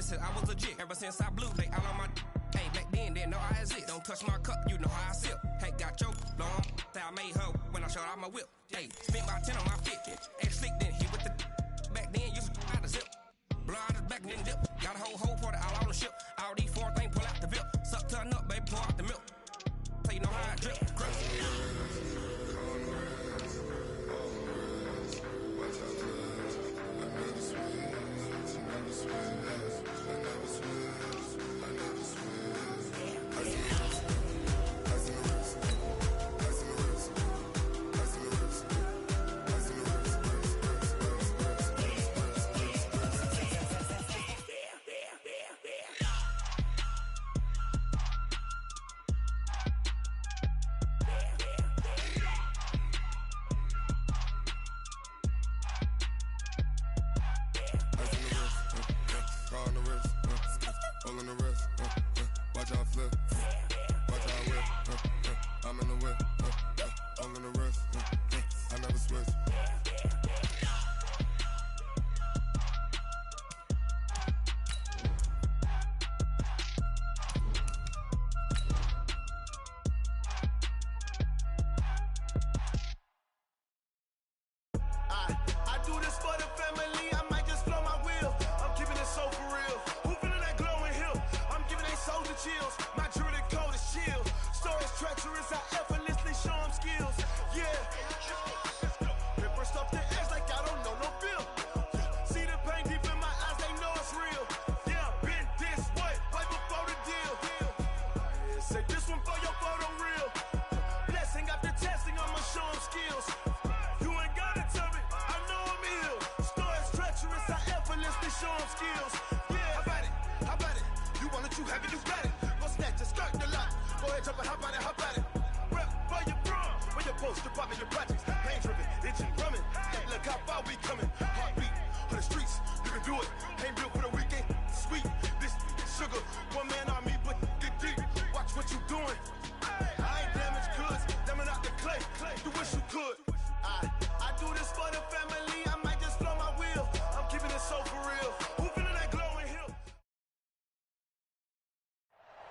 said I was legit. Ever since I blew, they all on my. Hey, back then, didn't know I exist. Don't touch my cup, you know how I sip. Hey, got your long. I made her when I showed out my whip. Hey, spent about 10 on my fit. Hey, slick, then hit with the. Back then, used to out the zip. Blow out his back, then dip. Got a whole party all on the ship. All these four things, pull out the VIP. Suck, turn up, baby, pour out the milk. So you know how I drip.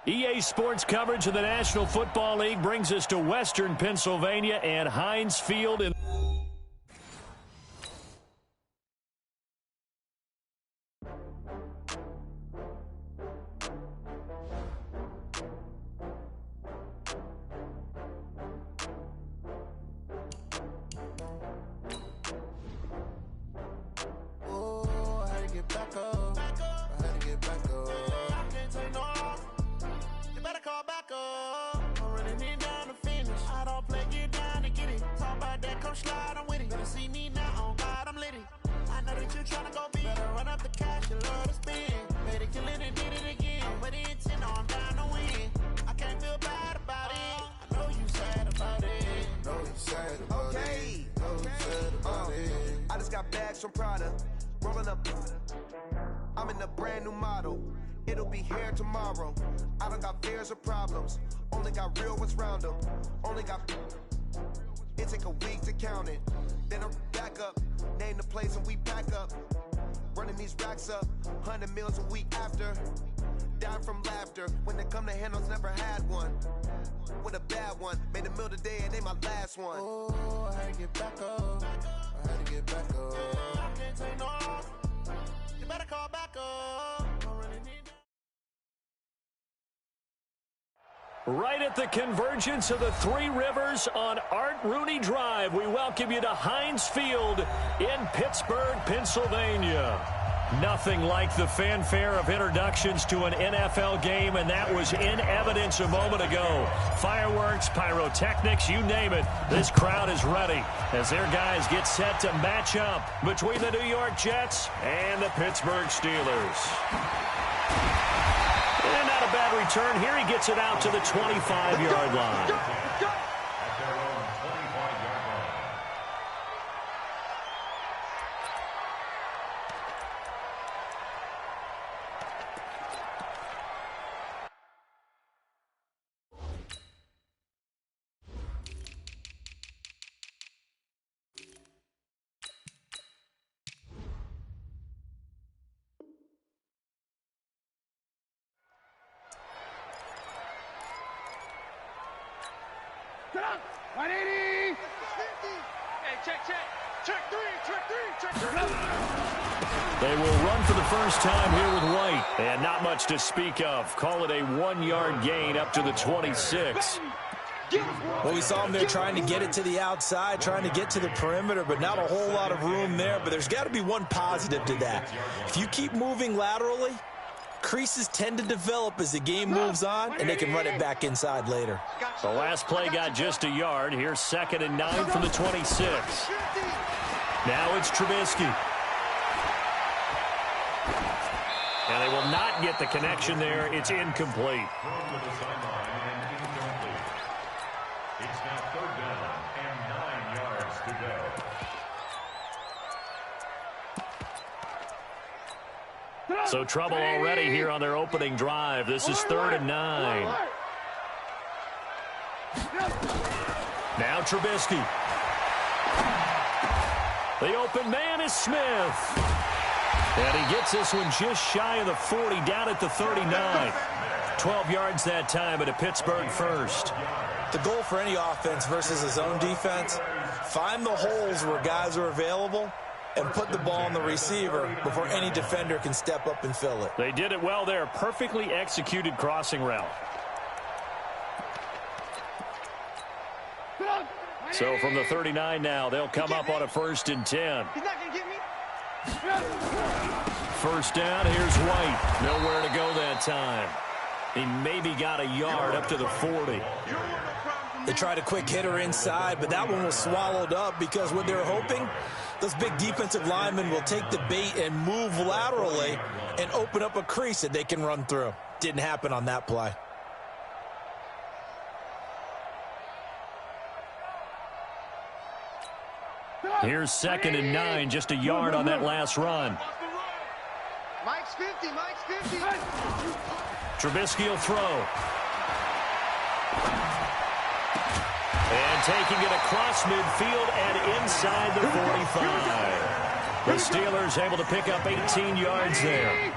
EA Sports coverage of the National Football League brings us to Western Pennsylvania and Heinz Field in I'm in a brand new model. It'll be here tomorrow. I don't got fears or problems. Only got real ones round them. Only got. It take a week to count it. Then I'm back up. Name the place and we pack up. Running these racks up. 100 meals a week after. Down from laughter. When they come to handles, never had one. With a bad one. Made a meal today and they my last one. Oh, I had to get back up. I had to get back up. I can't take no off. You better call back up. I really need that. right at the convergence of the Three Rivers on Art Rooney Drive. We welcome you to Heinz Field in Pittsburgh, Pennsylvania. Nothing like the fanfare of introductions to an NFL game, and that was in evidence a moment ago. Fireworks, pyrotechnics, you name it. This crowd is ready as their guys get set to match up between the New York Jets and the Pittsburgh Steelers. And not a bad return. Here he gets it out to the 25-yard line. 180. Hey, check. Check three. They will run for the first time here with White. And not much to speak of. Call it a 1-yard gain up to the 26. Well, we saw him there trying to get it to the outside, trying to get to the perimeter, but not a whole lot of room there. But there's got to be one positive to that. If you keep moving laterally, creases tend to develop as the game moves on, and they can run it back inside later. The last play got just a yard. Here's 2nd and 9 from the 26. Now it's Trubisky. And they will not get the connection there. It's incomplete. It's now 3rd down and 9 yards to go. So trouble already here on their opening drive. This is 3rd and 9. Now Trubisky. The open man is Smith. And he gets this one just shy of the 40, down at the 39. 12 yards that time at a Pittsburgh first. The goal for any offense versus his own defense, find the holes where guys are available and put the ball on the receiver before any defender can step up and fill it. They did it well there. Perfectly executed crossing route. So from the 39 now, they'll come up on a 1st and 10. He's not going to get me. First down, here's White. Nowhere to go that time. He maybe got a yard up to the 40. They tried a quick hitter inside, but that one was swallowed up because what they're hoping, those big defensive linemen will take the bait and move laterally and open up a crease that they can run through. Didn't happen on that play. Here's 2nd and 9, just a yard on that last run. Mike's 50. Trubisky will throw. And taking it across midfield and inside the 45. The Steelers able to pick up 18 yards there.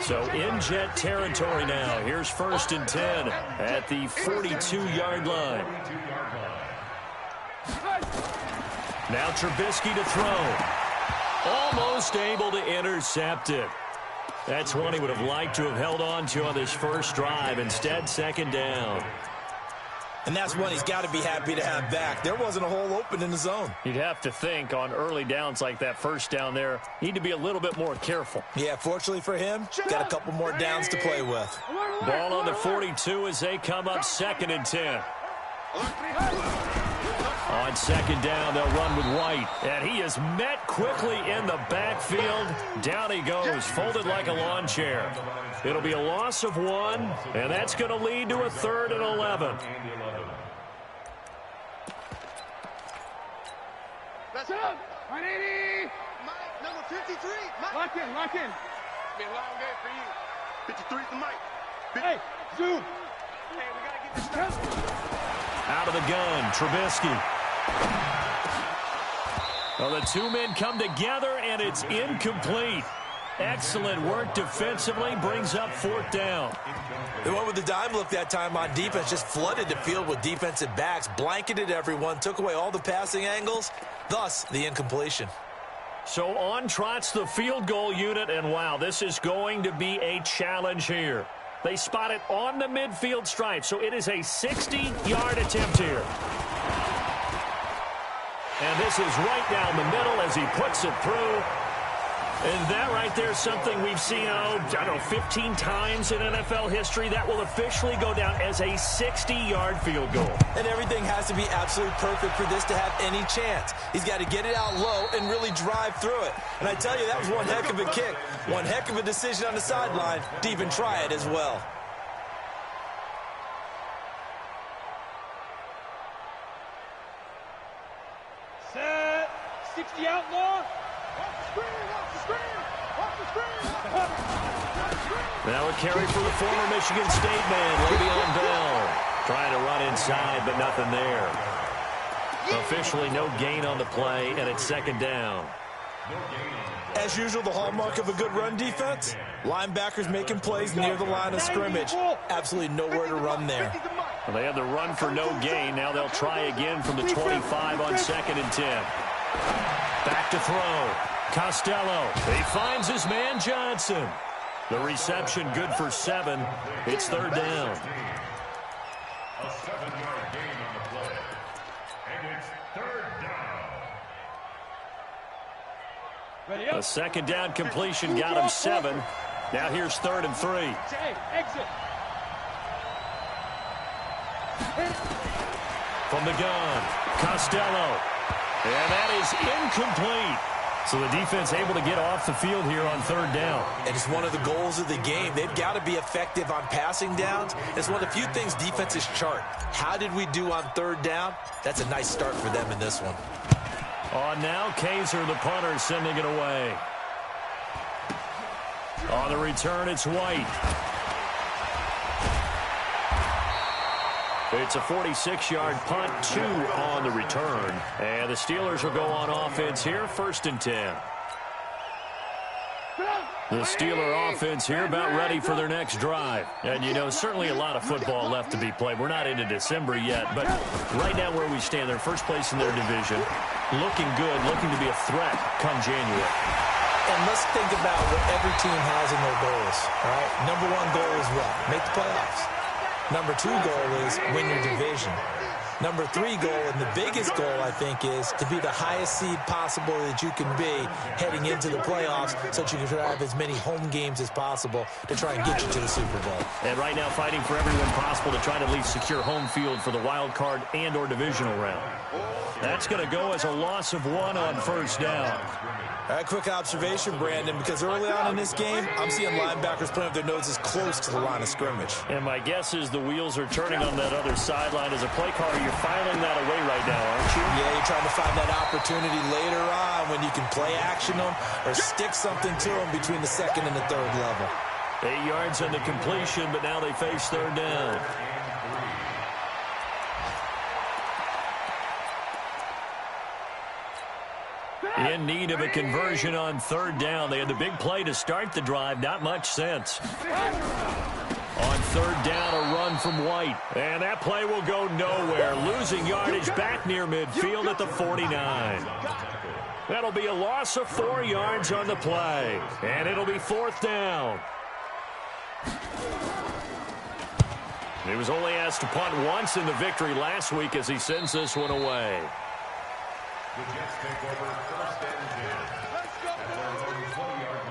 So in jet territory now. Here's 1st and 10 at the 42-yard line. Now Trubisky to throw. Almost able to intercept it. That's one he would have liked to have held on to on this first drive. Instead, 2nd down. And that's one he's got to be happy to have back. There wasn't a hole open in the zone. You'd have to think on early downs like that first down there, need to be a little bit more careful. Yeah, fortunately for him, got a couple more downs to play with. Ball on the 42 as they come up 2nd and 10. On 2nd down, they'll run with White. And he is met quickly in the backfield. Down he goes, folded like a lawn chair. It'll be a loss of 1, and that's going to lead to a 3rd and 11. Let's go. 180. Mike, number 53. Mike. Lock in. Be a long game for you. 53 to Mike. Hey, zoom. Hey, we got to get this done. Out of the gun, Trubisky. Well, the two men come together, and it's incomplete. Excellent work defensively, brings up 4th down. They went with the dime look that time on defense, just flooded the field with defensive backs, blanketed everyone, took away all the passing angles, thus the incompletion. So on trots the field goal unit, and wow, this is going to be a challenge here. They spot it on the midfield stripe, so it is a 60-yard attempt here. And this is right down the middle as he puts it through. And that right there is something we've seen, I don't know, 15 times in NFL history. That will officially go down as a 60-yard field goal. And everything has to be absolutely perfect for this to have any chance. He's got to get it out low and really drive through it. And I tell you, that was one heck of a kick. One heck of a decision on the sideline to even try it as well. Set. 60 outlaw. Now a carry for the former Michigan State man, Le'Veon Bell. Trying to run inside, but nothing there. Officially no gain on the play, and it's 2nd down. As usual, the hallmark of a good run defense, linebackers making plays near the line of scrimmage. Absolutely nowhere to run there. Well, they had the run for no gain. Now they'll try again from the 25 on 2nd and 10. Back to throw. Costello. He finds his man Johnson. The reception good for 7. It's 3rd down. A 7-yard gain on the play. And it's 3rd down. A 2nd down completion got him 7. Now here's 3rd and 3. Exit. From the gun, Costello. And that is incomplete. So the defense able to get off the field here on 3rd down. And it's one of the goals of the game. They've got to be effective on passing downs. It's one of the few things defenses chart. How did we do on 3rd down? That's a nice start for them in this one. On now, Kaiser, the punter, sending it away. On the return, it's White. It's a 46-yard punt, 2 on the return. And the Steelers will go on offense here, 1st and 10. The Steeler offense here about ready for their next drive. And, you know, certainly a lot of football left to be played. We're not into December yet, but right now where we stand, they're first place in their division. Looking good, looking to be a threat come January. And let's think about what every team has in their goals, all right? Number 1 goal is what? Make the playoffs. Number 2 goal is win your division. Number 3 goal, and the biggest goal, I think, is to be the highest seed possible that you can be heading into the playoffs so that you can have as many home games as possible to try and get you to the Super Bowl. And right now fighting for everyone possible to try to at least secure home field for the wild card and or divisional round. That's going to go as a loss of 1 on 1st down. All right, quick observation, Brandon, because early on in this game, I'm seeing linebackers putting up their noses close to the line of scrimmage. And my guess is the wheels are turning on that other sideline. As a play caller, you're filing that away right now, aren't you? Yeah, you're trying to find that opportunity later on when you can play action them or stick something to them between the 2nd and the 3rd level. 8 yards on the completion, but now they face 3rd down. In need of a conversion on 3rd down. They had the big play to start the drive. Not much sense. On 3rd down, a run from White. And that play will go nowhere. Losing yardage back near midfield at the 49. That'll be a loss of 4 yards on the play. And it'll be 4th down. He was only asked to punt once in the victory last week as he sends this one away. The Jets take over 1st and 10 at their own 20-yard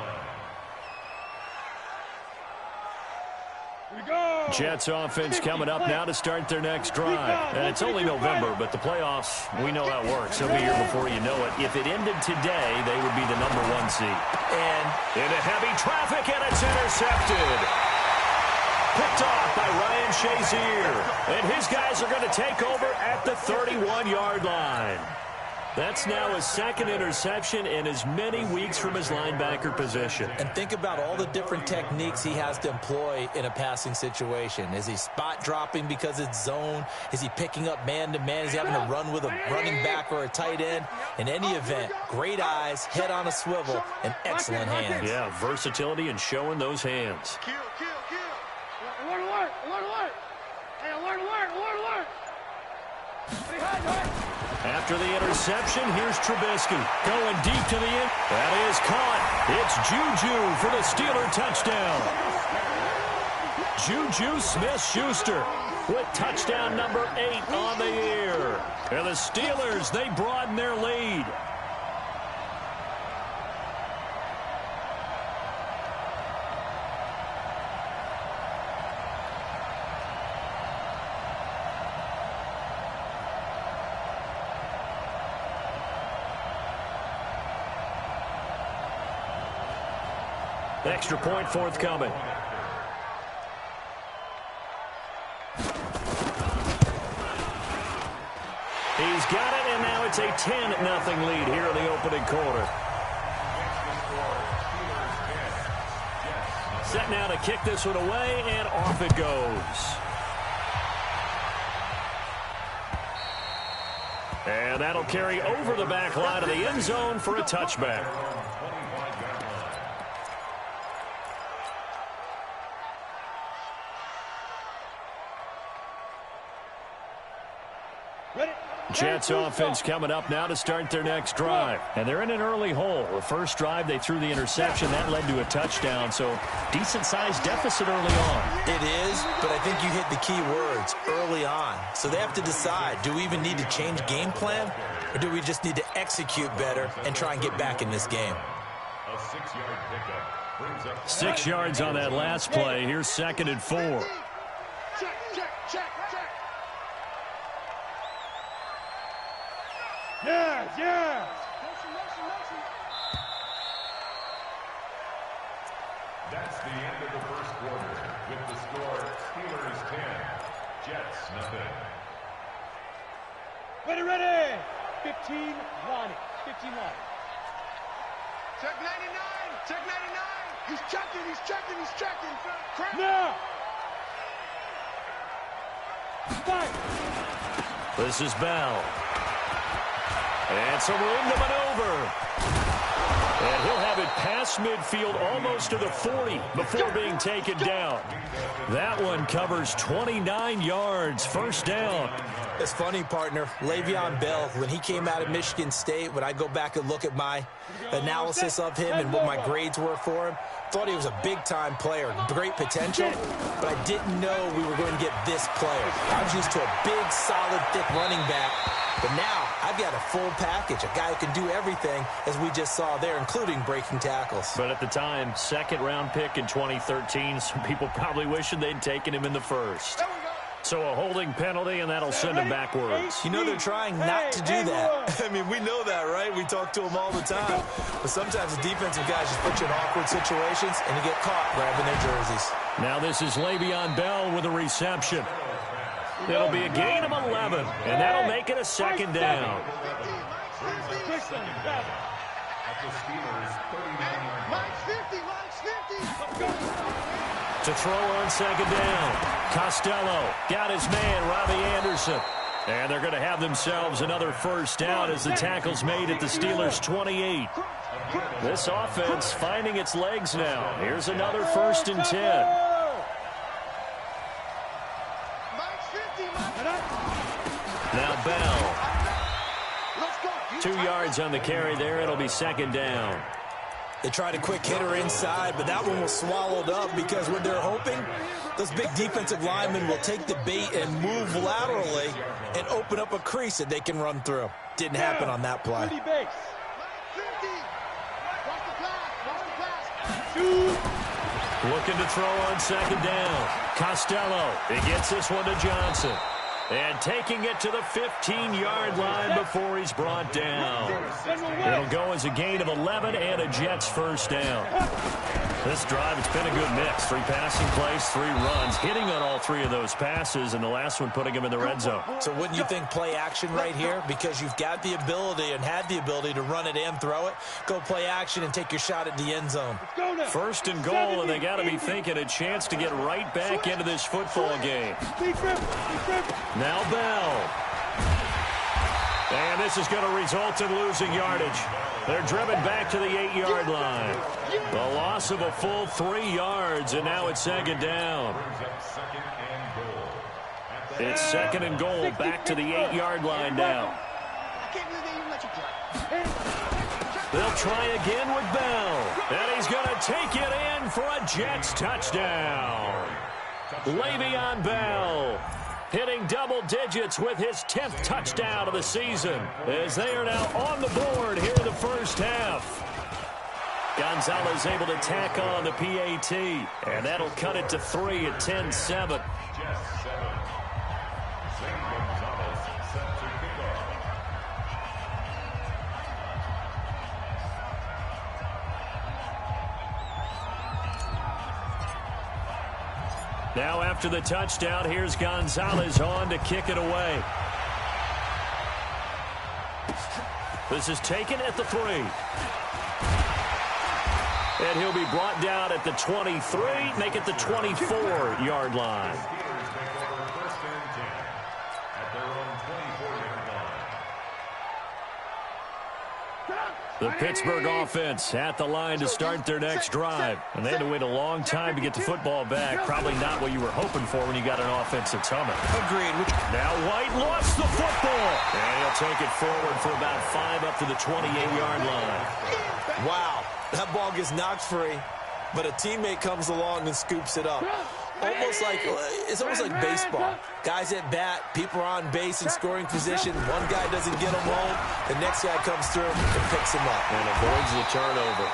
line. Jets offense coming up now to start their next drive. And it's only November, but the playoffs, we know how it works. They'll be here before you know it. If it ended today, they would be the number 1 seed. And into heavy traffic, and it's intercepted. Picked off by Ryan Shazier. And his guys are going to take over at the 31-yard line. That's now his 2nd interception in as many weeks from his linebacker position. And think about all the different techniques he has to employ in a passing situation. Is he spot dropping because it's zone? Is he picking up man-to-man? Is he having to run with a running back or a tight end? In any event, great eyes, head on a swivel, and excellent hands. Yeah, versatility and showing those hands. Kill. Alert. Hey, alert. After the interception, here's Trubisky going deep to the end. That is caught. It's Juju for the Steeler touchdown. Juju Smith-Schuster with touchdown number 8 on the year. And the Steelers, they broaden their lead. Extra point forthcoming. He's got it, and now it's a 10-0 lead here in the opening quarter. Set now to kick this one away, and off it goes. And that'll carry over the back line of the end zone for a touchback. Jets offense coming up now to start their next drive. And they're in an early hole. The first drive, they threw the interception. That led to a touchdown. So decent-sized deficit early on. It is, but I think you hit the key words, early on. So they have to decide, do we even need to change game plan? Or do we just need to execute better and try and get back in this game? A 6-yard pickup brings up 6 yards on that last play. Here's 2nd and 4. Check, check, check, check. Yeah. That's the end of the first quarter. With the score, Steelers 10, Jets nothing. Ready. 15 line. 15 line. Check 99. Check 99. He's checking. Crap. Now. Fight. This is Bell. And some room to maneuver. And he'll have it past midfield almost to the 40 before being taken down. That one covers 29 yards. First down. It's funny, partner. Le'Veon Bell, when he came out of Michigan State, when I go back and look at my analysis of him and what my grades were for him, thought he was a big-time player, great potential, but I didn't know we were going to get this player. I was used to a big, solid, thick running back, but now I've got a full package, a guy who can do everything, as we just saw there, including breaking tackles. But at the time, second-round pick in 2013, some people probably wishing they'd taken him in the first. So a holding penalty, and that'll send him backwards. You know they're trying not to do that. I mean, we know that, right? We talk to them all the time. But sometimes the defensive guys just put you in awkward situations, and you get caught grabbing their jerseys. Now this is Le'Veon Bell with a reception. It'll be a gain of 11, and that'll make it a second down. To throw on second down. Costello got his man, Robbie Anderson. And they're going to have themselves another first down as the tackle's made at the Steelers' 28. This offense finding its legs now. Here's another 1st and 10. Now Bell. 2 yards on the carry there. It'll be second down. They tried a quick hitter inside, but that one was swallowed up because what they're hoping, those big defensive linemen will take the bait and move laterally and open up a crease that they can run through. Didn't happen on that play. Looking to throw on second down. Costello, he gets this one to Johnson. And taking it to the 15-yard line before he's brought down. It'll go as a gain of 11 and a Jets first down. This drive, it's been a good mix. 3 passing plays, 3 runs, hitting on all 3 of those passes, and the last one putting him in the red zone. So wouldn't you think play action right here? Because you've got the ability and had the ability to run it and throw it. Go play action and take your shot at the end zone. First and goal, and they got to be thinking a chance to get right back into this football game. Now Bell. And this is going to result in losing yardage. They're driven back to the 8-yard line. The loss of a full 3 yards, and now it's second down. It's second and goal, back to the 8-yard line now. They'll try again with Bell. And he's going to take it in for a Jets touchdown. Le'Veon Bell hitting double digits with his 10th touchdown of the season as they are now on the board here in the first half. Gonzalez able to tack on the PAT, and that'll cut it to 3 at 10-7. Now after the touchdown, here's Gonzalez on to kick it away. This is taken at the 3. And he'll be brought down at the 23, make it the 24-yard line. The Pittsburgh offense at the line to start their next drive. And they had to wait a long time to get the football back. Probably not what you were hoping for when you got an offense that's humming. Agreed. Now White lost the football. And he'll take it forward for about 5 up to the 28-yard line. Wow. That ball gets knocked free, but a teammate comes along and scoops it up. It's almost like baseball. Guys at bat, people are on base in scoring position. One guy doesn't get him home. The next guy comes through and picks him up. And avoids the turnover.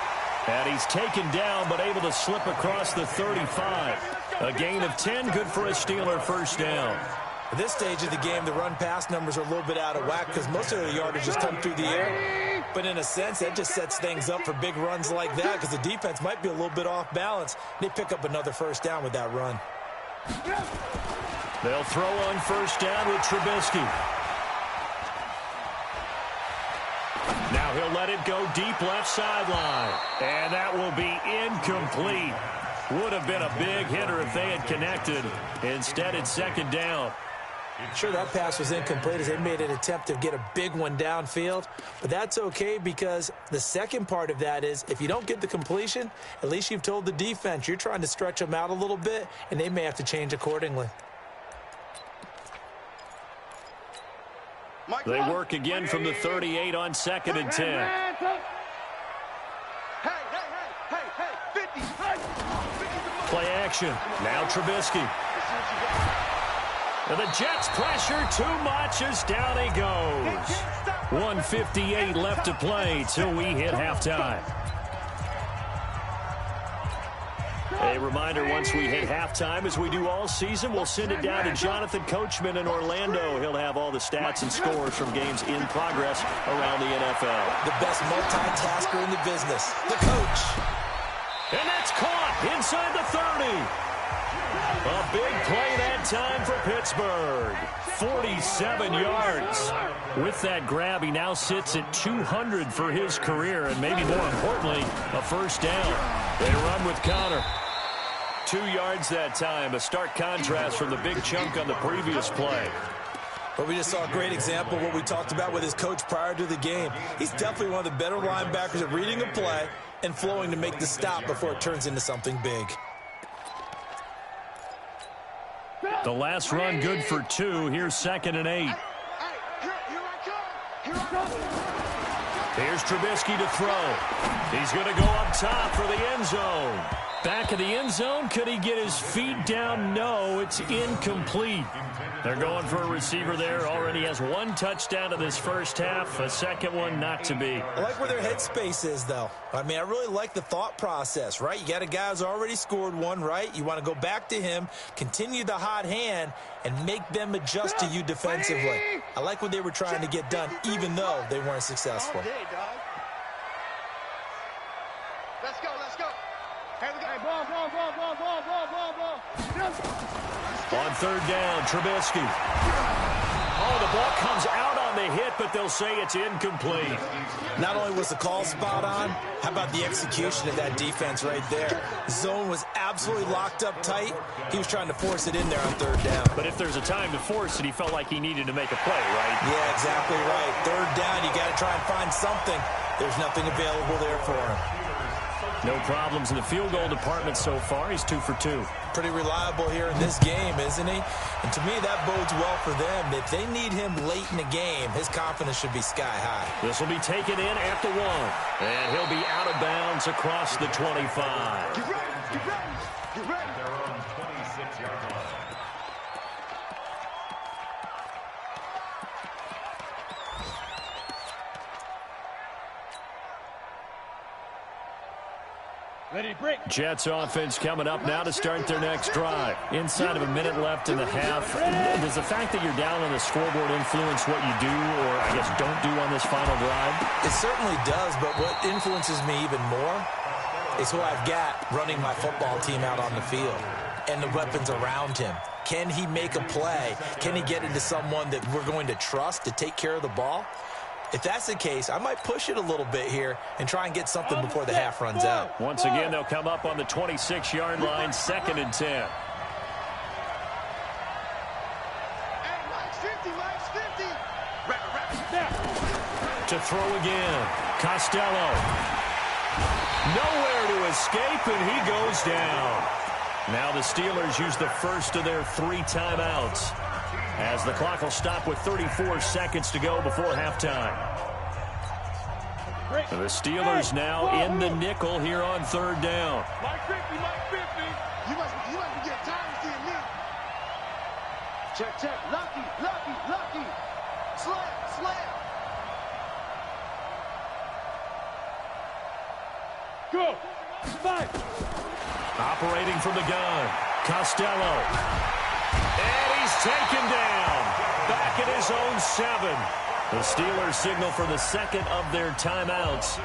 And he's taken down, but able to slip across the 35. A gain of 10, good for a Steeler first down. At this stage of the game, the run-pass numbers are a little bit out of whack because most of the yardage just come through the air. But in a sense, that just sets things up for big runs like that because the defense might be a little bit off balance. They pick up another first down with that run. They'll throw on first down with Trubisky. Now he'll let it go deep left sideline. And that will be incomplete. Would have been a big hitter if they had connected. Instead, it's second down. Sure, that pass was incomplete as they made an attempt to get a big one downfield. But that's okay because the second part of that is if you don't get the completion, at least you've told the defense you're trying to stretch them out a little bit, and they may have to change accordingly. They work again from the 38 on 2nd and 10. Play action. Now Trubisky. And the Jets pressure too much as down he goes. 1:58 left to play till we hit halftime. A reminder, once we hit halftime, as we do all season, we'll send it down to Jonathan Coachman in Orlando. He'll have all the stats and scores from games in progress around the NFL. The best multitasker in the business, the coach. And that's caught inside the 30. A big play that time for Pittsburgh. 47 yards. With that grab, he now sits at 200 for his career, and maybe more importantly, a first down. They run with Connor. 2 yards that time, a stark contrast from the big chunk on the previous play. But we just saw a great example of what we talked about with his coach prior to the game. He's definitely one of the better linebackers at reading a play and flowing to make the stop before it turns into something big. The last run good for 2. Here's 2nd and 8. Here's Trubisky to throw. He's going to go up top for the end zone. Back of the end zone. Could he get his feet down? No, it's incomplete. They're going for a receiver there. Already has 1 touchdown in this first half. A second one not to be. I like where their headspace is, though. I mean, I really like the thought process, right? You got a guy who's already scored 1, right? You want to go back to him, continue the hot hand, and make them adjust to you defensively. I like what they were trying to get done, even though they weren't successful. Let's go, let's go. Hey, we got ball. On 3rd down, Trubisky. Oh, the ball comes out on the hit, but they'll say it's incomplete. Not only was the call spot on, how about the execution of that defense right there? Zone was absolutely locked up tight. He was trying to force it in there on 3rd down. But if there's a time to force it, he felt like he needed to make a play, right? Yeah, exactly right. 3rd down, you got to try and find something. There's nothing available there for him. No problems in the field goal department so far. He's 2 for 2. Pretty reliable here in this game, isn't he? And to me, that bodes well for them. If they need him late in the game, his confidence should be sky high. This will be taken in at the 1. And he'll be out of bounds across the 25. Get ready. They're on 26-yard line. Jets offense coming up now to start their next drive. Inside of a minute left in the half. Does the fact that you're down on the scoreboard influence what you do, or I guess don't do on this final drive? It certainly does, but what influences me even more is who I've got running my football team out on the field and the weapons around him. Can he make a play? Can he get into someone that we're going to trust to take care of the ball? If that's the case, I might push it a little bit here and try and get something before the half runs out. Once again, they'll come up on the 26-yard line, 2nd and 10. Hey, Mike's 50. To throw again. Costello. Nowhere to escape, and he goes down. Now the Steelers use the first of their 3 timeouts, as the clock will stop with 34 seconds to go before halftime. The Steelers now in the nickel here on 3rd down. Mike 50, Mike 50. You must be getting tired of seeing me. Check, check. Lucky, lucky, lucky. Slam, slam. Go. 5. Operating from the gun, Costello. And he's taken down. Back at his own 7. The Steelers signal for the second of their timeouts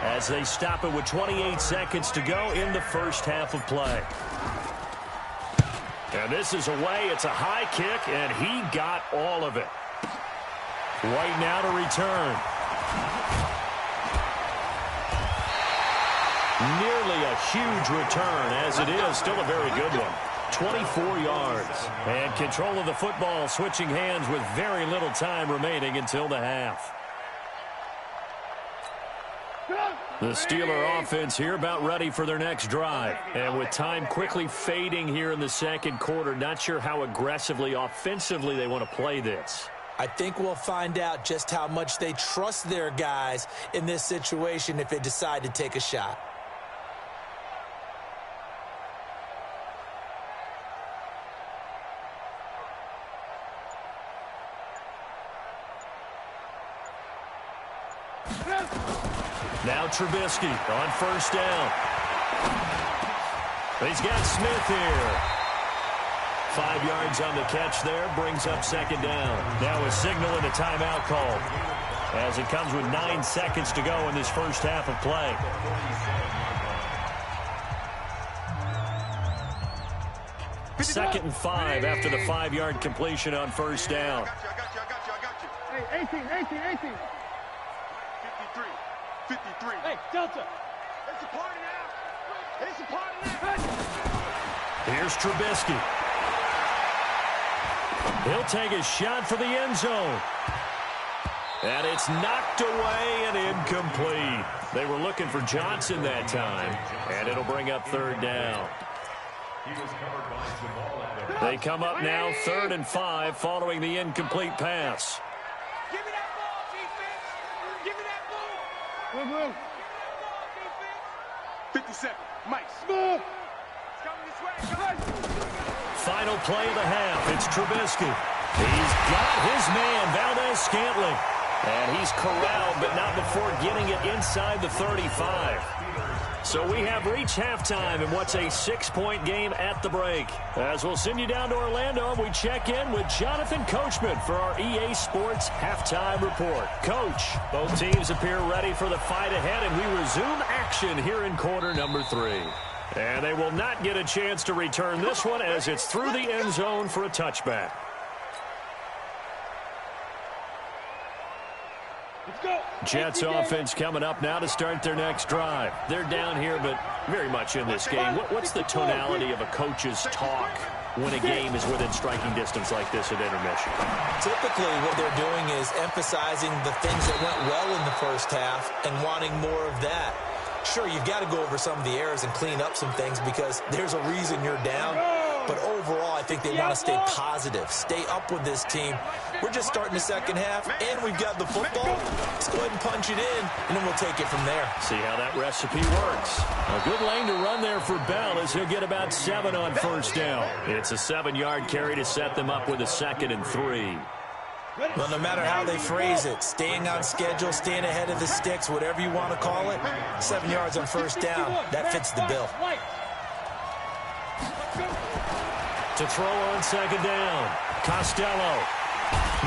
as they stop it with 28 seconds to go in the first half of play. And this is away. It's a high kick, and he got all of it. Right now to return. Nearly a huge return, as it is still a very good one. 24 yards. And control of the football switching hands with very little time remaining until the half. The Steeler offense here about ready for their next drive. And with time quickly fading here in the second quarter, not sure how aggressively, offensively they want to play this. I think we'll find out just how much they trust their guys in this situation if they decide to take a shot. Now Trubisky on 1st down. He's got Smith here. 5 yards on the catch there, brings up 2nd down. Now a signal and a timeout call as it comes with 9 seconds to go in this first half of play. Second and 5 after the 5-yard completion on 1st down. I got you. Hey, 18. 53. Hey, Delta. It's a party now. It's a party now. Here's Trubisky. He'll take a shot for the end zone. And it's knocked away and incomplete. They were looking for Johnson that time. And it'll bring up 3rd down. They come up now 3rd and 5 following the incomplete pass. Give me that ball, defense. Give me that ball. Move, move. 57. Mike. Move. It's coming this way. Come on. Final play of the half. It's Trubisky. He's got his man, Valdez-Scantling. And he's corralled, but not before getting it inside the 35. So we have reached halftime in what's a 6-point game at the break. As we'll send you down to Orlando, we check in with Jonathan Coachman for our EA Sports Halftime Report. Coach, both teams appear ready for the fight ahead, and we resume action here in quarter number 3. And they will not get a chance to return this one as it's through the end zone for a touchback. Jets offense coming up now to start their next drive. They're down here, but very much in this game. What's the tonality of a coach's talk when a game is within striking distance like this at intermission? Typically, what they're doing is emphasizing the things that went well in the first half and wanting more of that. Sure, you've got to go over some of the errors and clean up some things because there's a reason you're down. But overall, I think they want to stay positive, stay up with this team. We're just starting the second half, and we've got the football. Let's go ahead and punch it in, and then we'll take it from there. See how that recipe works. A good lane to run there for Bell as he'll get about 7 on 1st down. It's a 7-yard carry to set them up with a 2nd and 3. Well, no matter how they phrase it, staying on schedule, staying ahead of the sticks, whatever you want to call it, 7 yards on 1st down, that fits the bill. To throw on 2nd down, Costello.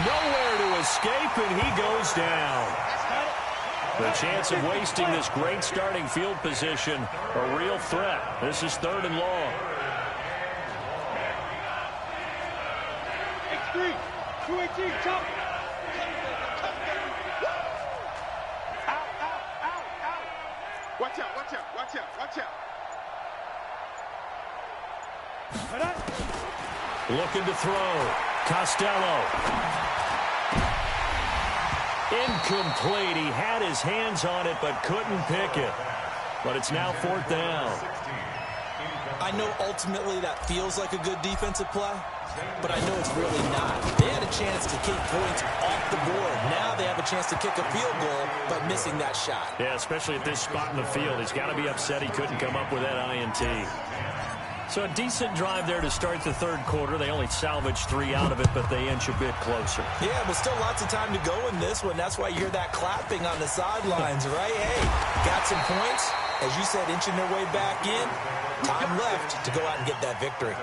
Nowhere to escape, and he goes down. The chance of wasting this great starting field position, a real threat. This is 3rd and long. X3, 218, chop. Out. Watch out. Looking to throw. Costello. Incomplete. He had his hands on it but couldn't pick it. But it's now 4th down. I know ultimately that feels like a good defensive play, but I know it's really not. They had a chance to kick points off the board. Now they have a chance to kick a field goal, but missing that shot. Yeah, especially at this spot in the field. He's got to be upset he couldn't come up with that INT. So a decent drive there to start the 3rd quarter. They only salvaged 3 out of it, but they inch a bit closer. Yeah, but still lots of time to go in this one. That's why you hear that clapping on the sidelines, right? Hey, got some points. As you said, inching their way back in. Time left to go out and get that victory.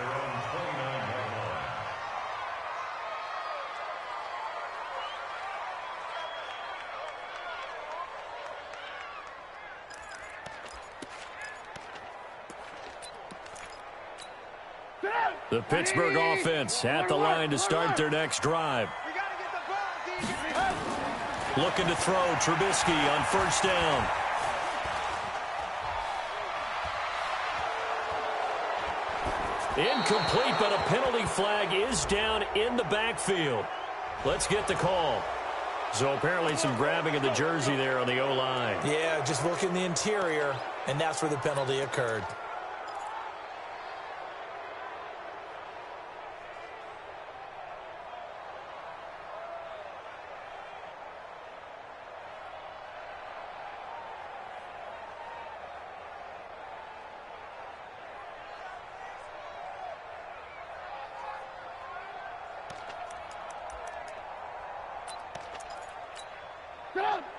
The Pittsburgh offense at the line to start their next drive. Looking to throw. Trubisky on 1st down. Incomplete, but a penalty flag is down in the backfield. Let's get the call. So apparently some grabbing of the jersey there on the O-line. Yeah, just look in the interior, and that's where the penalty occurred.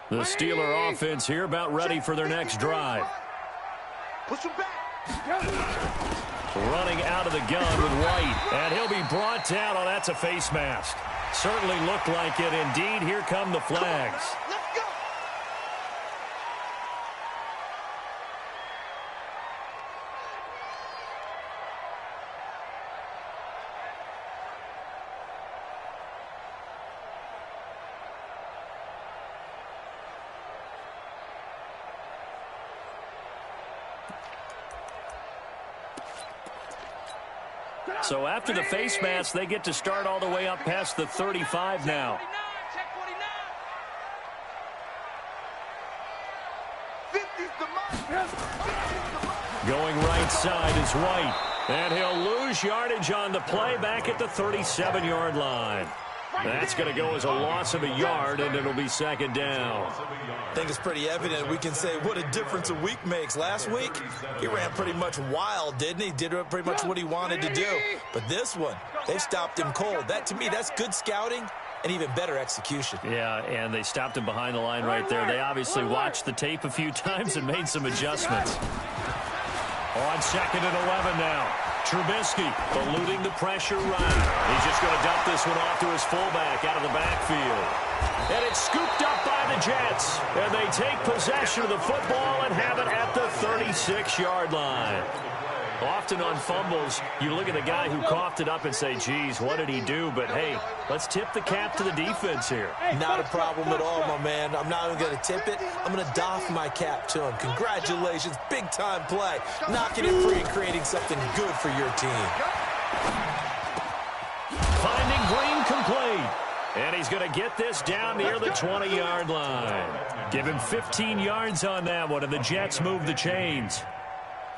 The Steeler offense here about ready for their next drive. Push him back. Running out of the gun with White. And he'll be brought down. Oh, that's a face mask. Certainly looked like it. Indeed, here come the flags. Let's go. So after the face mask, they get to start all the way up past the 35 now. Going right side is White. And he'll lose yardage on the play back at the 37-yard line. That's going to go as a loss of a yard, and it'll be 2nd down. I think it's pretty evident. We can say what a difference a week makes. Last week, he ran pretty much wild, didn't he? Did pretty much what he wanted to do. But this one, they stopped him cold. That, to me, that's good scouting and even better execution. Yeah, and they stopped him behind the line right there. They obviously watched the tape a few times and made some adjustments. On 2nd and 11 now. Trubisky eluding the pressure run. He's just going to dump this one off to his fullback out of the backfield. And it's scooped up by the Jets. And they take possession of the football and have it at the 36-yard line. Often on fumbles, you look at the guy who coughed it up and say, geez, what did he do? But, hey, let's tip the cap to the defense here. Not a problem at all, my man. I'm not even going to tip it. I'm going to doff my cap to him. Congratulations. Big-time play. Knocking it free and creating something good for your team. Finding Green complete. And he's going to get this down near the 20-yard line. Give him 15 yards on that one, and the Jets move the chains.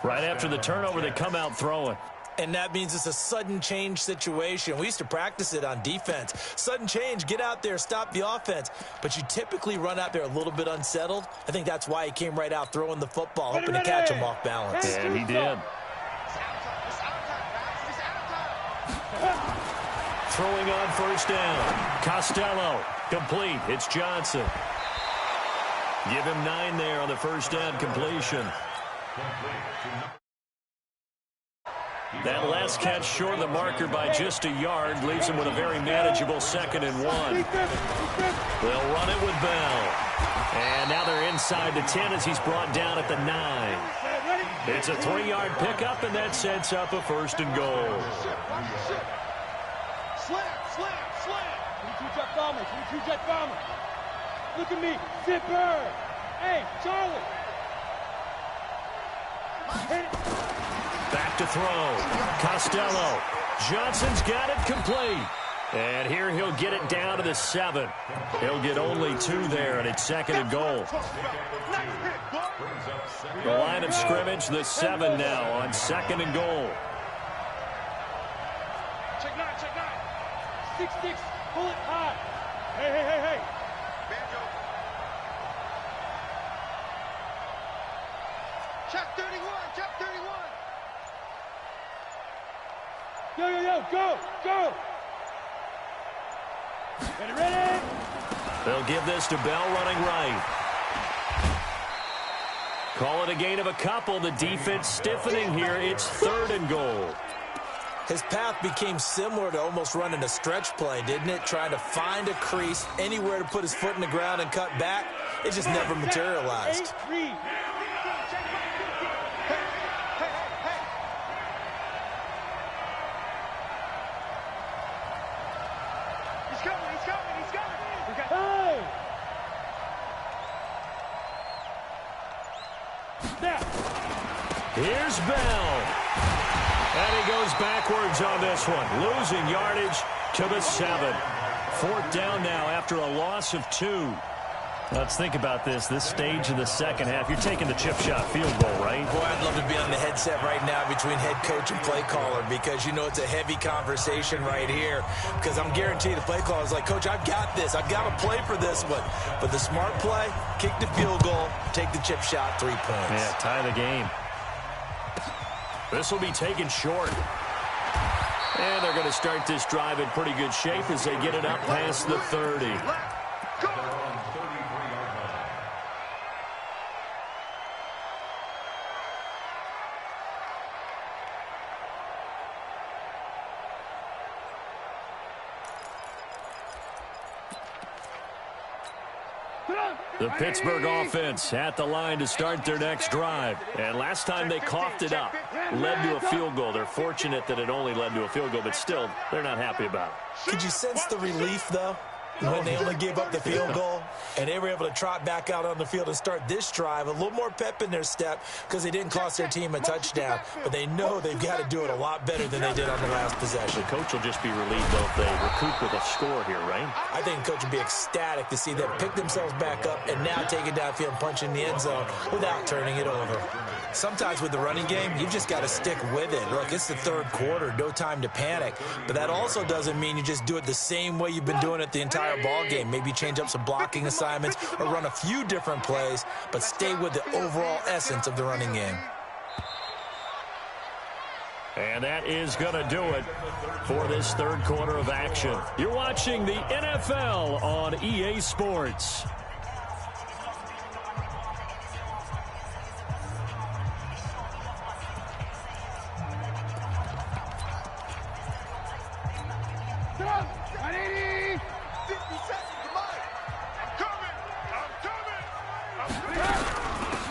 Right after the turnover, they come out throwing. And that means it's a sudden change situation. We used to practice it on defense. Sudden change, get out there, stop the offense. But you typically run out there a little bit unsettled. I think that's why he came right out throwing the football, hoping to catch him off balance. And he did. Throwing on 1st down. Costello, complete. It's Johnson. Give him 9 there on the 1st down completion. That last catch short of the marker by just a yard leaves him with a very manageable 2nd and 1. They'll run it with Bell. And now they're inside the 10 as he's brought down at the 9. It's a 3-yard pickup, and that sets up a 1st and goal. Slam, slam, slam. 22 jet bombers, 22 jet bombers. Look at me, Zipper. Hey, Charlie. Back to throw. Costello. Johnson's got it complete. And here he'll get it down to the 7. He'll get only 2 there, and it's 2nd and goal. The line of scrimmage, the 7 now on 2nd and goal. Check 9, check 9. 6 sticks, pull it high. Hey, hey, hey, hey. Banjo. Check 31, check 31. Yo, yo, yo, go, go. Ready, ready. They'll give this to Bell running right. Call it a gain of a couple. The defense stiffening here. It's 3rd and goal. His path became similar to almost running a stretch play, didn't it? Trying to find a crease, anywhere to put his foot in the ground and cut back. It just never materialized. 8-3. He's coming, he's coming, he's coming. Hey! Snap! Here's Bell. And he goes backwards on this one. Losing yardage to the 7. 4th down now after a loss of 2. Let's think about this stage of the second half. You're taking the chip shot field goal, right? Boy, I'd love to be on the headset right now between head coach and play caller because, you know, it's a heavy conversation right here because I'm guaranteed the play caller is like, Coach, I've got this. I've got to play for this one. But the smart play, kick the field goal, take the chip shot, 3 points. Yeah, tie the game. This will be taken short. And they're going to start this drive in pretty good shape as they get it up past the 30. The Pittsburgh offense at the line to start their next drive. And last time they coughed it up, led to a field goal. They're fortunate that it only led to a field goal, but still, they're not happy about it. Could you sense the relief, though, when they only gave up the field goal and they were able to trot back out on the field and start this drive? A little more pep in their step because they didn't cost their team a touchdown, but they know they've got to do it a lot better than they did on the last possession. Coach will just be relieved, though, if they recoup with a score here, right? I think Coach would be ecstatic to see them pick themselves back up and now take it downfield and punch in the end zone without turning it over. Sometimes with the running game, you've just got to stick with it. Look, it's the 3rd quarter, no time to panic. But that also doesn't mean you just do it the same way you've been doing it the entire ball game. Maybe change up some blocking assignments or run a few different plays, but stay with the overall essence of the running game. And that is going to do it for this 3rd quarter of action. You're watching the NFL on EA Sports.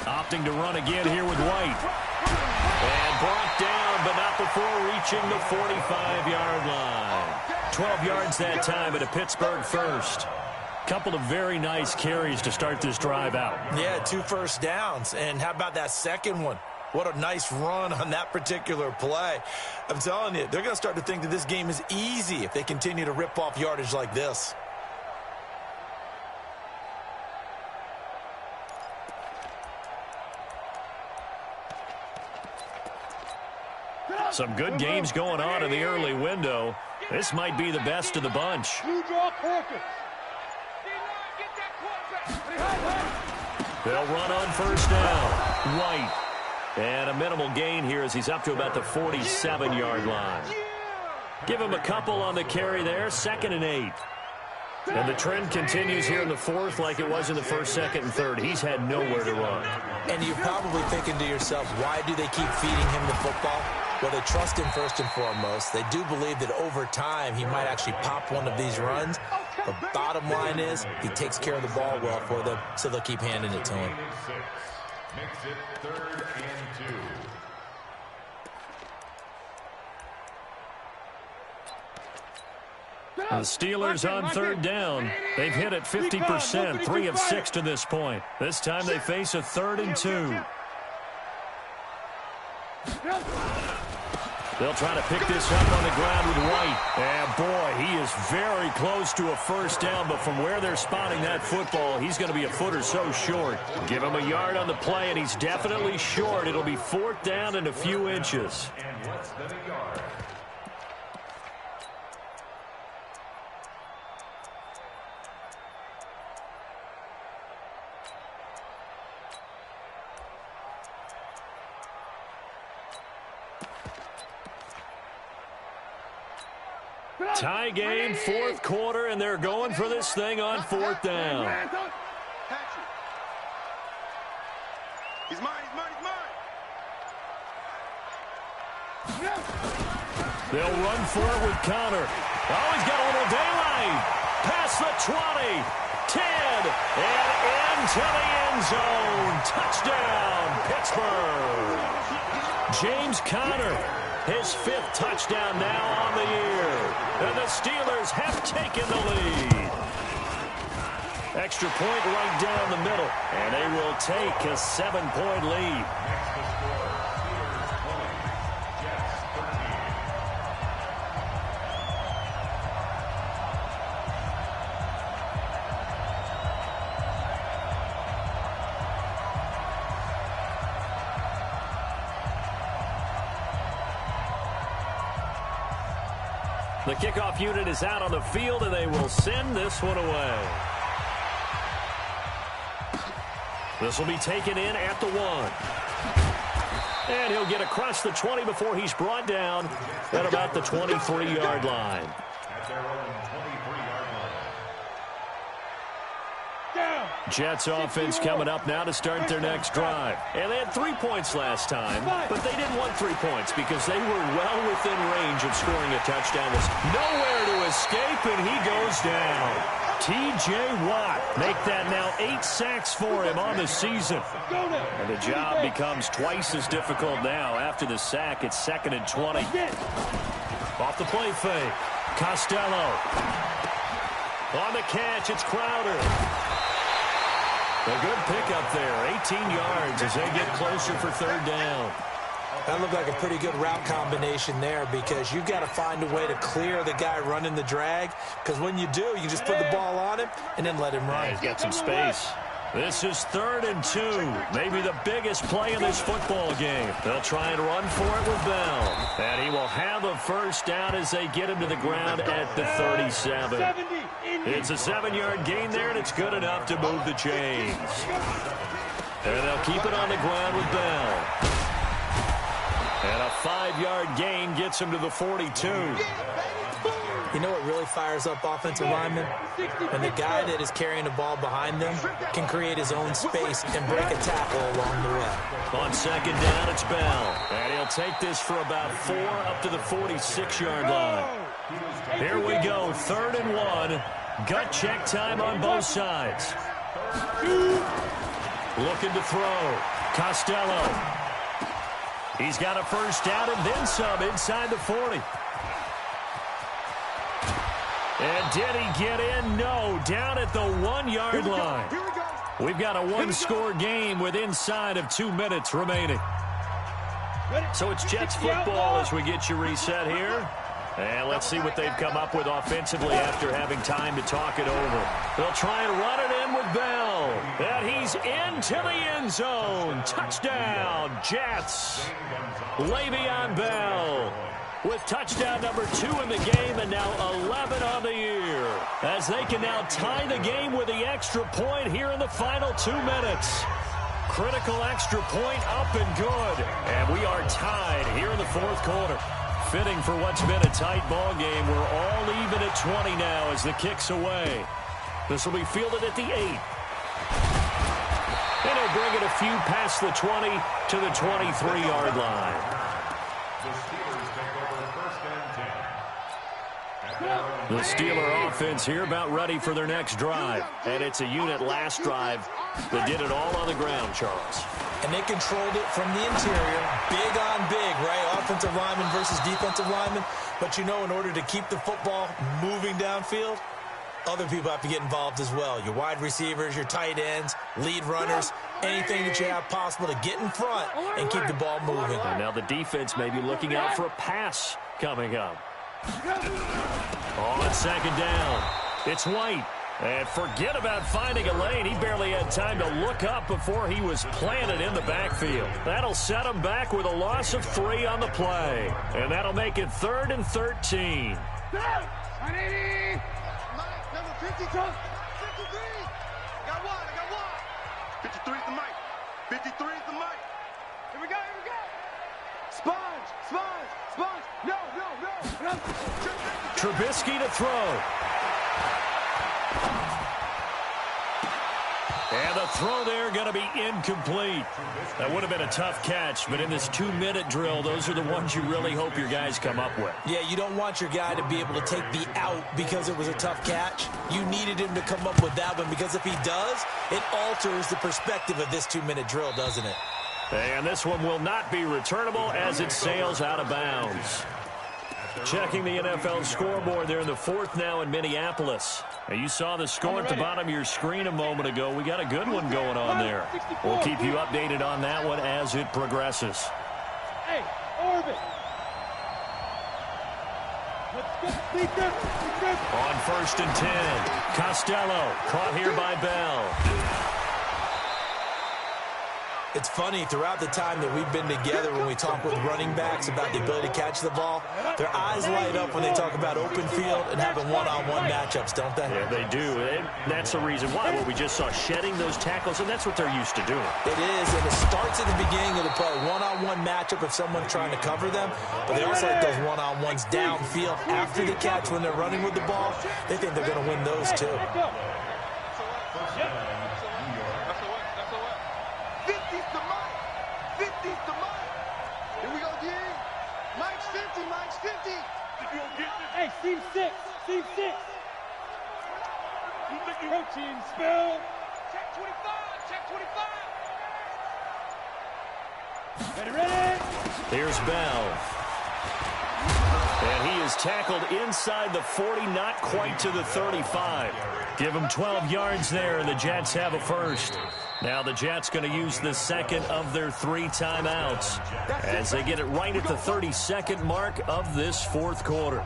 Opting to run again here with White. And brought down, but not before reaching the 45-yard line. 12 yards that time at a Pittsburgh first. Couple of very nice carries to start this drive out. Yeah, 2 first downs. And how about that second one? What a nice run on that particular play. I'm telling you, they're going to start to think that this game is easy if they continue to rip off yardage like this. Some good games going on in the early window. This might be the best of the bunch. They'll run on first down. White. And a minimal gain here as he's up to about the 47-yard line. Give him a couple on the carry there. 2nd and 8. And the trend continues here in the 4th like it was in the 1st, 2nd, and 3rd. He's had nowhere to run. And you're probably thinking to yourself, why do they keep feeding him the football? Well, they trust him first and foremost. They do believe that over time he might actually pop one of these runs. The bottom line is he takes care of the ball well for them, so they'll keep handing it to him. Makes it 3rd and 2. The Steelers on 3rd down. They've hit it 50%, 3 of 6 to this point. This time they face a 3rd and 2. They'll try to pick this up on the ground with White. And, boy, he is very close to a first down, but from where they're spotting that football, he's going to be a foot or so short. Give him a yard on the play, and he's definitely short. It'll be 4th down and a few inches. And less than a yard. Tie game, 4th quarter, and they're going for this thing on 4th down. He's mine, he's mine, he's mine. They'll run for it with Connor. Oh, he's got a little daylight. Past the 20, 10, and into the end zone. Touchdown, Pittsburgh. James Conner, his 5th touchdown now on the year. And the Steelers have taken the lead. Extra point right down the middle. And they will take a 7-point lead. Next to score, Steelers 20, Jets 13. The kickoff unit is out on the field, and they will send this one away. This will be taken in at the 1. And he'll get across the 20 before he's brought down at about the 23-yard line. At their own 23-yard line. Jets offense coming up now to start their next drive. And they had 3 points last time, but they didn't want 3 points because they were well within range of scoring a touchdown. There's nowhere to escape, and he goes down. T.J. Watt make that now 8 sacks for him on the season. And the job becomes twice as difficult now. After the sack, it's 2nd and 20. Off the play fake. Costello. On the catch, it's Crowder. A good pickup there, 18 yards as they get closer for 3rd down. That looked like a pretty good route combination there because you've got to find a way to clear the guy running the drag, because when you do, you just put the ball on him and then let him run. Yeah, he's got some space. This is 3rd and 2, maybe the biggest play in this football game. They'll try and run for it with Bell. And he will have a first down as they get him to the ground at the 37. It's a 7-yard gain there, and it's good enough to move the chains. And they'll keep it on the ground with Bell. And a 5-yard gain gets him to the 42. You know what really fires up offensive linemen? When the guy that is carrying the ball behind them can create his own space and break a tackle along the way. On 2nd down, it's Bell. And he'll take this for about 4 up to the 46-yard line. Here we go, 3rd and 1. Gut check time on both sides. Looking to throw. Costello. He's got a first down and then some inside the 40. And did he get in? No, down at the 1-yard line. We've got a 1-score game with inside of 2 minutes remaining. So it's Jets football as we get you reset here. And let's see what they've come up with offensively after having time to talk it over. They'll try and run it in with Bell. And he's into the end zone. Touchdown, Jets. Le'Veon Bell with touchdown number 2 in the game and now 11 on the year. As they can now tie the game with the extra point here in the final 2 minutes. Critical extra point up and good. And we are tied here in the 4th quarter. Fitting for what's been a tight ball game. We're all even at 20 now as the kick's away. This will be fielded at the 8. And he'll bring it a few past the 20 to the 23-yard line. The Steelers take over 1st and 10. The Steeler offense here about ready for their next drive. And it's a unit last drive that did it all on the ground, Charles. And they controlled it from the interior, big on big, right? Offensive lineman versus defensive lineman. But, you know, in order to keep the football moving downfield, other people have to get involved as well. Your wide receivers, your tight ends, lead runners. anything that you have possible to get in front and keep the ball moving. And now the defense may be looking out for a pass coming up. On second down, it's White. And forget about finding a lane. He barely had time to look up before he was planted in the backfield. That'll set him back with a loss of 3 on the play. And that'll make it 3rd and 13. 180. Number 52. 53. I got one. 53 is the mic. 53 is the mic. Here we go. Sponge. No. Trubisky to throw. And the throw there going to be incomplete. That would have been a tough catch, but in this 2-minute drill, those are the ones you really hope your guys come up with. Yeah, you don't want your guy to be able to take the out because it was a tough catch. You needed him to come up with that one, because if he does, it alters the perspective of this 2-minute drill, doesn't it? And this one will not be returnable as it sails out of bounds. Checking the NFL scoreboard there in the 4th now in Minneapolis. Now you saw the score at the bottom of your screen a moment ago. We got a good one going on there. We'll keep you updated on that one as it progresses. Hey, orbit. Let's go. On 1st and 10, Costello caught here by Bell. It's funny, throughout the time that we've been together, when we talk with running backs about the ability to catch the ball, their eyes light up when they talk about open field and having one-on-one matchups, don't they? Yeah, they do. And that's the reason why. Well, we just saw shedding those tackles, and that's what they're used to doing. It is, and it starts at the beginning of the play. One-on-one matchup if someone's trying to cover them, but they also like those one-on-ones downfield after the catch when they're running with the ball. They think they're going to win those, too. Hey, seam 6. Protein spill. Check 25. Ready. Here's Bell. And he is tackled inside the 40, not quite to the 35. Give him 12 yards there, and the Jets have a first. Now the Jets going to use the second of their 3 timeouts as they get it right at the 32nd mark of this 4th quarter.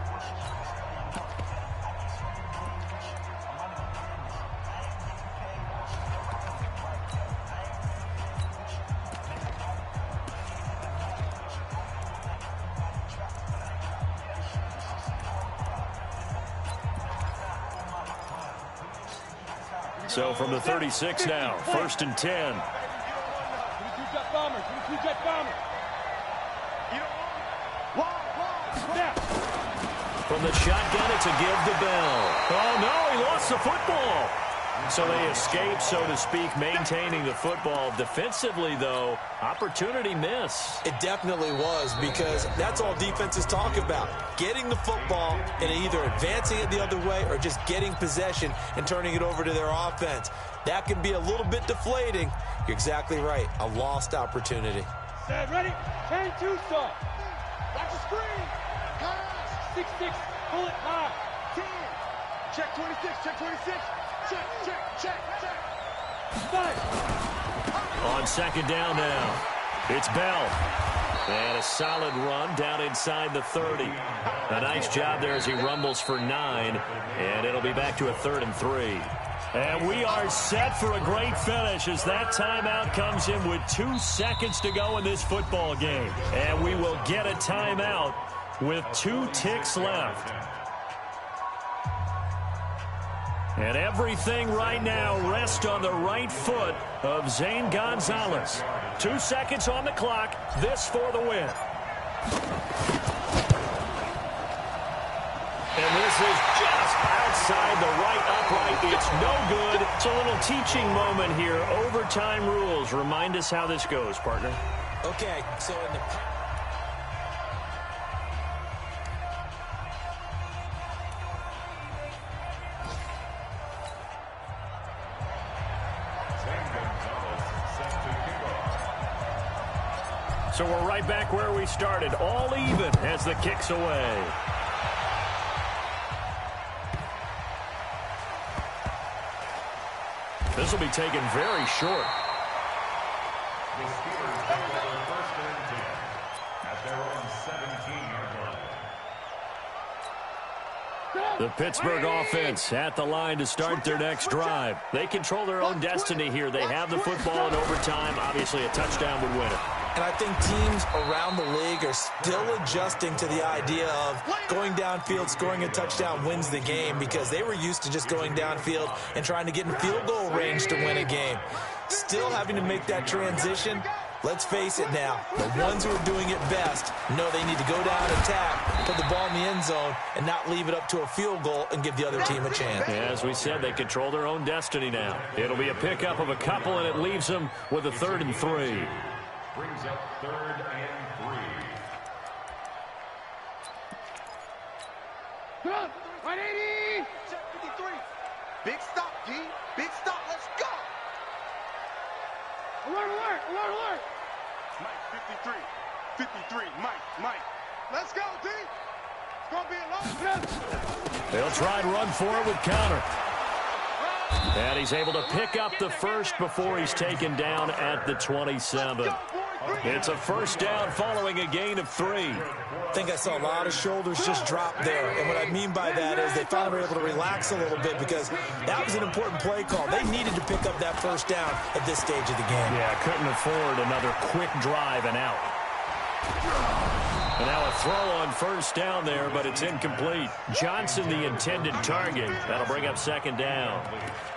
So from the 36 now, 1st and 10. 22 jet bomber. From the shotgun, it's a give to Bell. Oh, no, he lost the football. So they escape, so to speak, maintaining the football. Defensively, though, opportunity miss. It definitely was, because that's all defenses talk about. Getting the football and either advancing it the other way or just getting possession and turning it over to their offense. That can be a little bit deflating. You're exactly right. A lost opportunity. Set, ready? 10-2 start. Watch the screen. Pass. 6-6. Pull it high. 10. Check 26. Check. 5. On second down now, it's Bell. And a solid run down inside the 30. A nice job there as he rumbles for 9. And it'll be back to a 3rd and 3. And we are set for a great finish as that timeout comes in with 2 seconds to go in this football game. And we will get a timeout with 2 ticks left. And everything right now rests on the right foot of Zane Gonzalez. 2 seconds on the clock. This for the win. And this is just outside the right upright. It's no good. It's a little teaching moment here. Overtime rules. Remind us how this goes, partner. Okay, so in the... So we're right back where we started, all even as the kick's away. This will be taken very short. The Pittsburgh offense at the line to start their next drive. They control their own destiny here. They have the football in overtime. Obviously, a touchdown would win it. And I think teams around the league are still adjusting to the idea of going downfield, scoring a touchdown wins the game, because they were used to just going downfield and trying to get in field goal range to win a game. Still having to make that transition. Let's face it now, the ones who are doing it best know they need to go down, attack, put the ball in the end zone, and not leave it up to a field goal and give the other team a chance. As we said, they control their own destiny now. It'll be a pickup of a couple, and it leaves them with a 3rd and 3. Brings up 3rd and 3. Good. 180. Check 53. Big stop, G. Big stop. Let's go. Alert, alert, alert, alert. Mike, 53. 53. Mike. Let's go, D. It's going to be a long. They'll try and run for it with counter. And he's able to pick up the first before he's taken down at the 27. It's a first down following a gain of 3. I think I saw a lot of shoulders just drop there. And what I mean by that is they finally were able to relax a little bit, because that was an important play call. They needed to pick up that first down at this stage of the game. Yeah, couldn't afford another quick drive and out. And now a throw on first down there, but it's incomplete. Johnson, the intended target. That'll bring up 2nd down.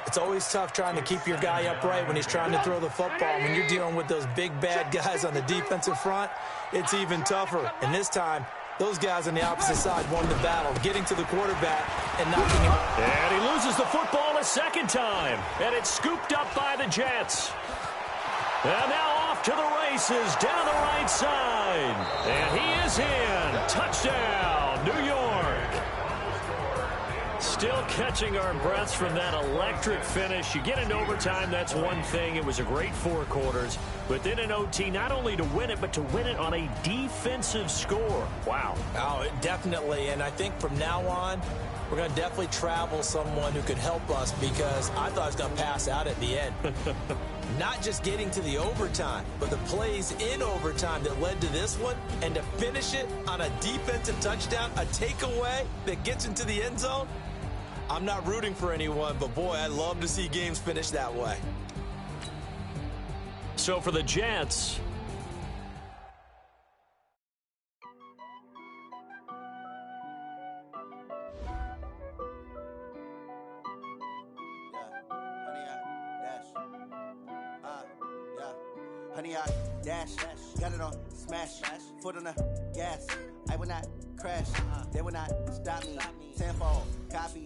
It's always tough trying to keep your guy upright when he's trying to throw the football. When you're dealing with those big, bad guys on the defensive front, it's even tougher. And this time, those guys on the opposite side won the battle, getting to the quarterback and knocking him out. And he loses the football a 2nd time. And it's scooped up by the Jets. And now off to the races down the right side. And he is in. Touchdown, New York. Still catching our breaths from that electric finish. You get into overtime, that's one thing. It was a great 4 quarters. But then in OT, not only to win it, but to win it on a defensive score. Wow. Oh, definitely. And I think from now on, we're going to definitely travel someone who could help us, because I thought I was going to pass out at the end. Not just getting to the overtime, but the plays in overtime that led to this one, and to finish it on a defensive touchdown, a takeaway that gets into the end zone. I'm not rooting for anyone, but boy, I love to see games finish that way. So for the Jets, Honey, I dash, got it on smash, foot on the gas. I will not crash, they will not stop me. Tenfold, copy,